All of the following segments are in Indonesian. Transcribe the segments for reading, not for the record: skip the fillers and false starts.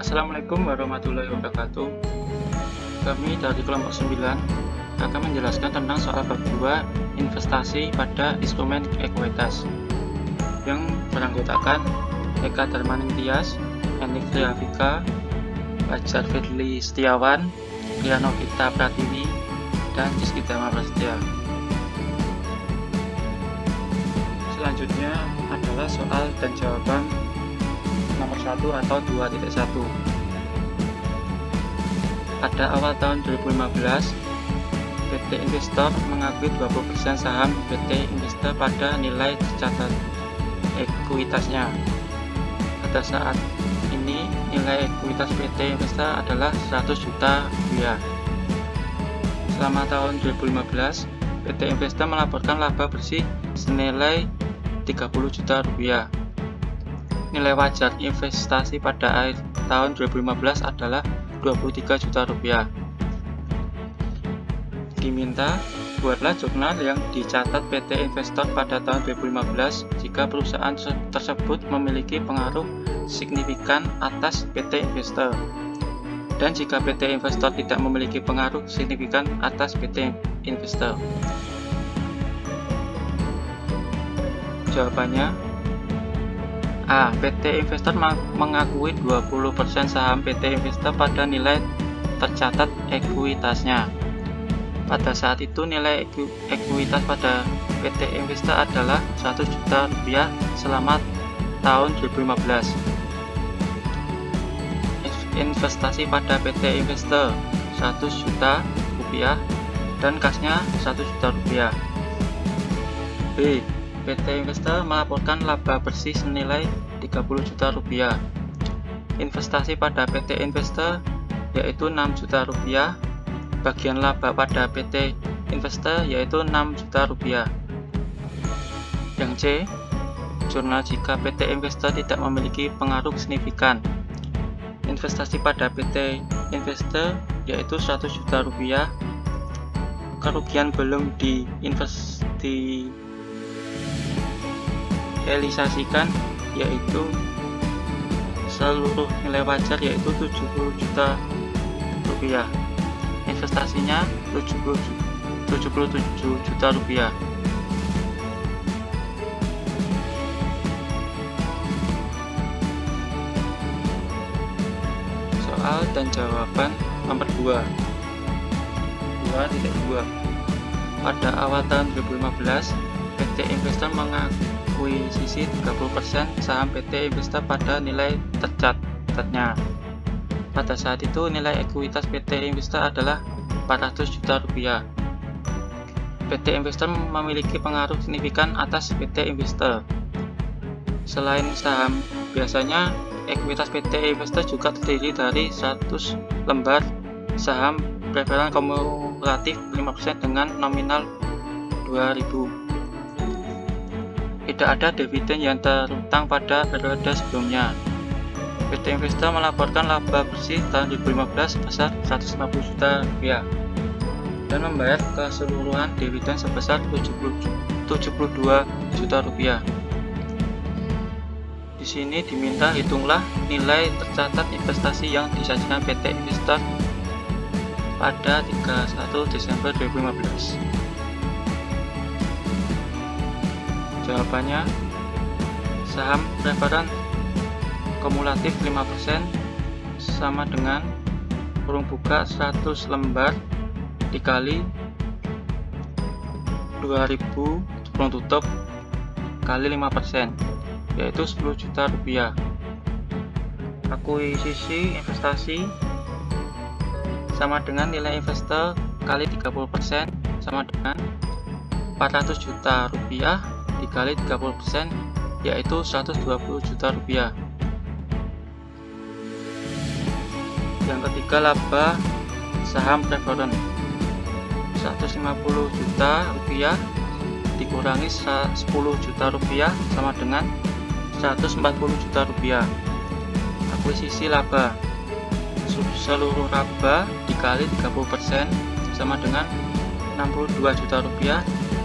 Assalamualaikum warahmatullahi wabarakatuh. Kami dari kelompok 9 akan menjelaskan tentang soal bab 2 investasi pada instrumen ekuitas yang beranggotakan Eka Darmaningtyas, Henrik Triafika, Fajar Firly Setiawan, Rianovita Pratiwi, dan Rizky Dharma Prasetya. Selanjutnya adalah soal dan jawaban nomor 1 atau 2.1. Pada awal tahun 2015, PT Investor mengakui 20% saham PT Investor pada nilai tercatat ekuitasnya. Pada saat ini, nilai ekuitas PT Investor adalah 100 juta rupiah. Selama tahun 2015, PT Investor melaporkan laba bersih senilai 30 juta rupiah. Nilai wajar investasi pada akhir tahun 2015 adalah 23 juta rupiah. Diminta, buatlah jurnal yang dicatat PT Investor pada tahun 2015 jika perusahaan tersebut memiliki pengaruh signifikan atas PT Investor. Dan jika PT Investor tidak memiliki pengaruh signifikan atas PT Investor. Jawabannya A. PT Investor mengakui 20% saham PT Investor pada nilai tercatat ekuitasnya. Pada saat itu nilai ekuitas pada PT Investor adalah 100 juta rupiah selama tahun 2015. Investasi pada PT Investor 100 juta rupiah dan kasnya 100 juta rupiah. B. PT Investor melaporkan laba bersih senilai 30 juta rupiah. Investasi pada PT Investor yaitu 6 juta rupiah. Bagian laba pada PT Investor yaitu 6 juta rupiah. Yang C, jurnal jika PT Investor tidak memiliki pengaruh signifikan. Investasi pada PT Investor yaitu 100 juta rupiah. Kerugian belum realisasikan yaitu seluruh nilai wajar yaitu 70 juta rupiah. Investasinya 77 juta rupiah. Soal dan jawaban nomor 2. 2.2. Pada awal tahun 2015, PT Investor mengakuisisi 30% saham PT Investor pada nilai tercatatnya. Pada saat itu nilai ekuitas PT Investor adalah 400 juta rupiah. PT Investor memiliki pengaruh signifikan atas PT Investor. Selain saham, biasanya ekuitas PT Investor juga terdiri dari 100 lembar saham preferen kumulatif 5% dengan nominal 2.000. Tidak ada dividen yang terutang pada periode sebelumnya. PT Investor melaporkan laba bersih tahun 2015 sebesar 150 juta rupiah dan membayar keseluruhan dividen sebesar 72 juta rupiah. Di sini diminta hitunglah nilai tercatat investasi yang disajikan PT Investor pada 31 Desember 2015. Jawabannya, saham preferen kumulatif 5% sama dengan kurung buka 100 lembar dikali 2000 kurung tutup kali 5% yaitu 10 juta rupiah. Akuisisi investasi sama dengan nilai investor kali 30% sama dengan 400 juta rupiah dikali 30% yaitu 120 juta rupiah. Yang ketiga, laba saham preferen 150 juta rupiah dikurangi 10 juta rupiah sama dengan 140 juta rupiah. Akuisisi laba seluruh laba dikali 30% sama dengan 62 juta rupiah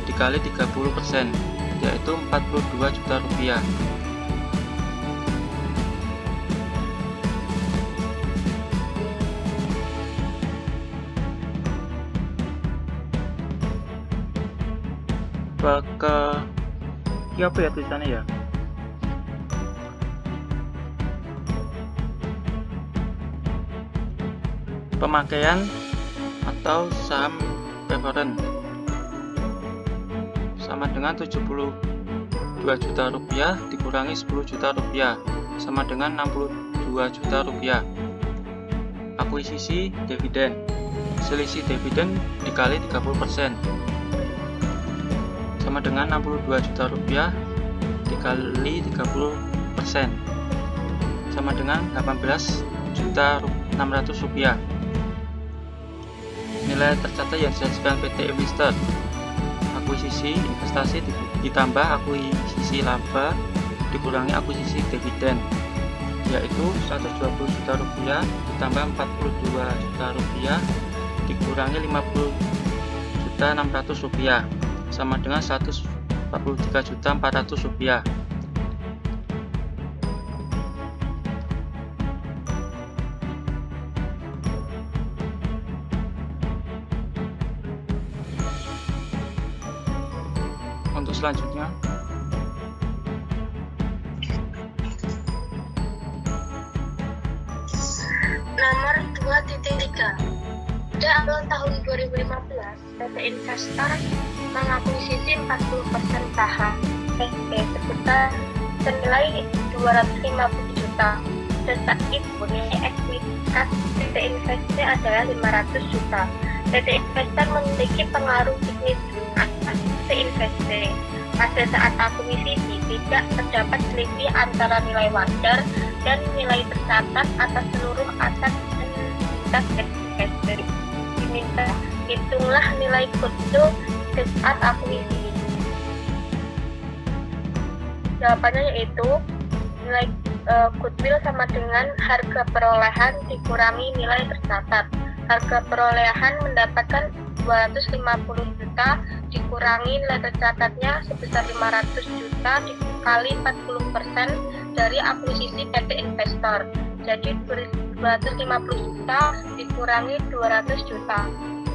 dikali 30% yaitu 42 juta rupiah. coba ke apa ya tulisannya ya, pemakaian atau saham preference sama dengan 72 juta rupiah dikurangi 10 juta rupiah sama dengan 62 juta rupiah. Akuisisi dividen, selisih dividen dikali 30% sama dengan 62 juta rupiah dikali 30% sama dengan 18.600.000 rupiah. Nilai tercatat yang disajikan PT Investor, akuisisi investasi ditambah akuisisi laba dikurangi akuisisi dividen, yaitu 120 juta rupiah ditambah 42 juta rupiah dikurangi 50.600.000 rupiah sama dengan 143.400.000 rupiah. Untuk selanjutnya, nomor 2.3. Pada awal tahun 2015, PT Investor mengakuisisi 40% saham PT sebesar senilai 250 juta dan saat itu nilai ekuitas PT Investor adalah 500 juta. PT Investor memiliki pengaruh signifikan atas PT Investor. Pada saat akuisisi tidak terdapat selisih antara nilai wajar dan nilai tercatat atas seluruh aset dan investor. Diminta hitunglah nilai goodwill saat akuisisi. Jawabannya yaitu nilai goodwill sama dengan harga perolehan dikurangi nilai tercatat. Harga perolehan mendapatkan 250 juta dikurangi nilai tercatatnya sebesar 500 juta dikali 40% dari akuisisi PT Investor. Jadi 250 juta dikurangi 200 juta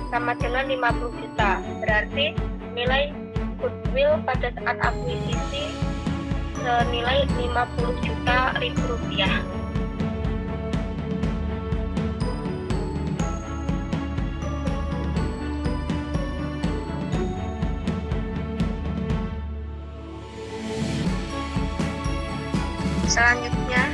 sama dengan 50 juta. Berarti nilai goodwill pada saat akuisisi senilai 50 juta rupiah. Selanjutnya,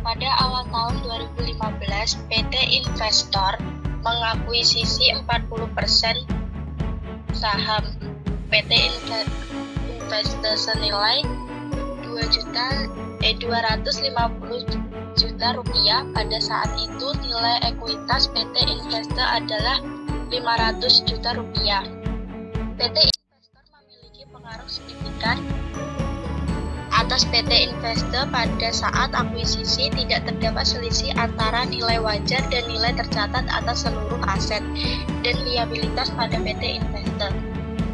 pada awal tahun 2015, PT Investor mengakuisisi 40% saham PT Investor senilai 250 juta rupiah. Pada saat itu nilai ekuitas PT Investor adalah 500 juta rupiah. PT Investor memiliki pengaruh signifikan atas PT Investor. Pada saat akuisisi tidak terdapat selisih antara nilai wajar dan nilai tercatat atas seluruh aset dan liabilitas pada PT Investor.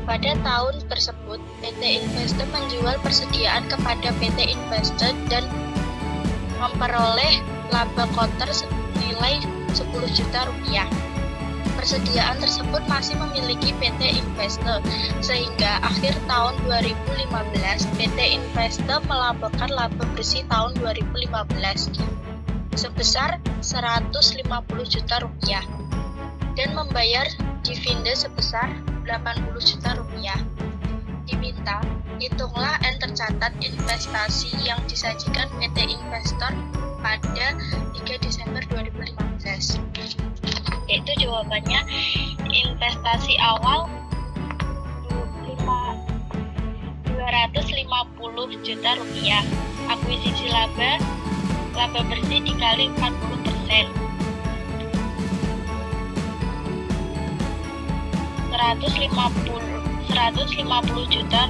Pada tahun tersebut, PT Investor menjual persediaan kepada PT Investor dan memperoleh laba kotor senilai senilai 10 juta rupiah. Persediaan tersebut masih memiliki PT Investe, sehingga akhir tahun 2015 PT Investe melaporkan laba bersih tahun 2015 sebesar 150 juta rupiah dan membayar dividen sebesar 80 juta rupiah. Diminta, hitunglah N tercatat investasi yang disajikan PT Investor pada 3 Desember 2015. Yaitu jawabannya investasi awal 250 juta rupiah, akuisisi laba bersih dikali 40%, 150 juta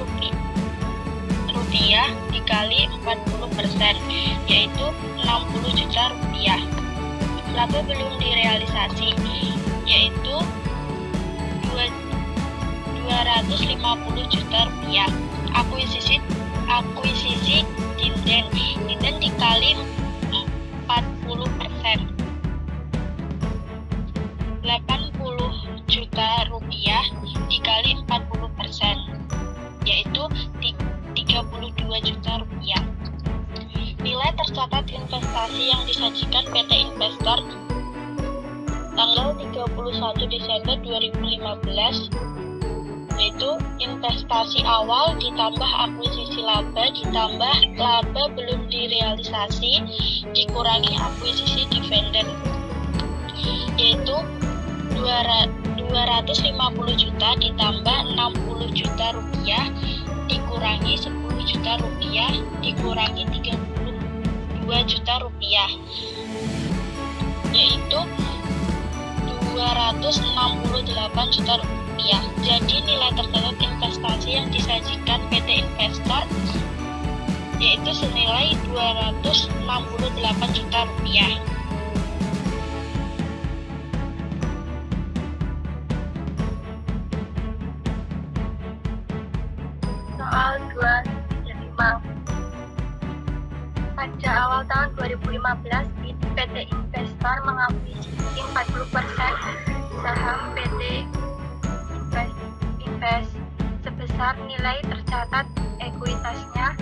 rupiah dikali 40%, yaitu 60 juta rupiah. Laba belum direalisasi, yaitu 250 juta rupiah. Akuisisi dividen dikali 40%, 80 juta rupiah dikali 40%, yaitu 32 juta rupiah. Nilai tercatat investasi yang disajikan PT Investor tanggal 31 Desember 2015 yaitu investasi awal ditambah akuisisi laba ditambah laba belum direalisasi dikurangi akuisisi dividen, yaitu 250 juta ditambah 60 juta rupiah dikurangi 10 juta rupiah dikurangi 32 juta rupiah, yaitu 268 juta rupiah. Jadi nilai tercatat investasi yang disajikan PT Investor yaitu senilai 268 juta rupiah. Soal 2.5. Pada awal tahun 2015, PT Investor mengakuisisi 40% saham PT Invest sebesar nilai tercatat ekuitasnya.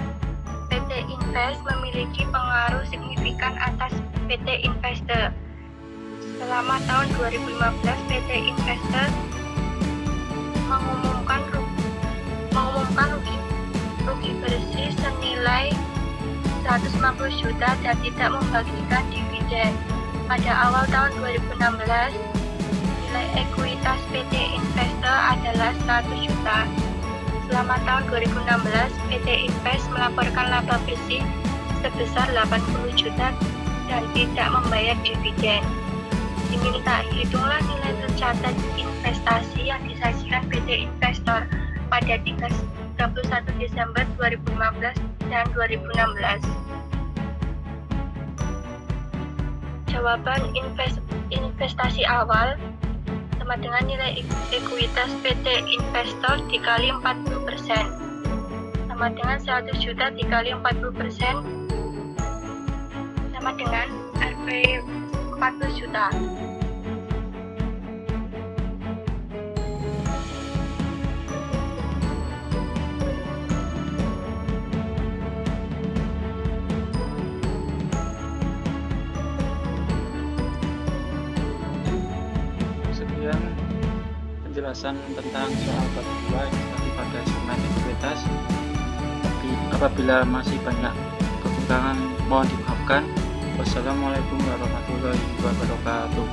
PT Invest memiliki pengaruh signifikan atas PT Investe. Selama tahun 2015, PT Investe mengumumkan rugi bersih senilai 150 juta dan tidak membagikan dividen. Pada awal tahun 2016, nilai ekuitas PT Investe adalah 100 juta. Selama tahun 2016, PT Invest melaporkan laba bersih sebesar 80 juta dan tidak membayar dividen. Diminta, hitunglah nilai tercatat investasi yang disajikan PT Investor pada 31 Desember 2015 dan 2016. Jawaban investasi awal sama dengan nilai ekuitas PT Investor dikali 40% sama dengan 100 juta dikali 40% sama dengan Rp 40 juta. Sekian penjelasan tentang soal bab 2 investasi pada segmen ekuitas. Apabila masih banyak kekurangan mohon dimaafkan. Wassalamualaikum warahmatullahi wabarakatuh.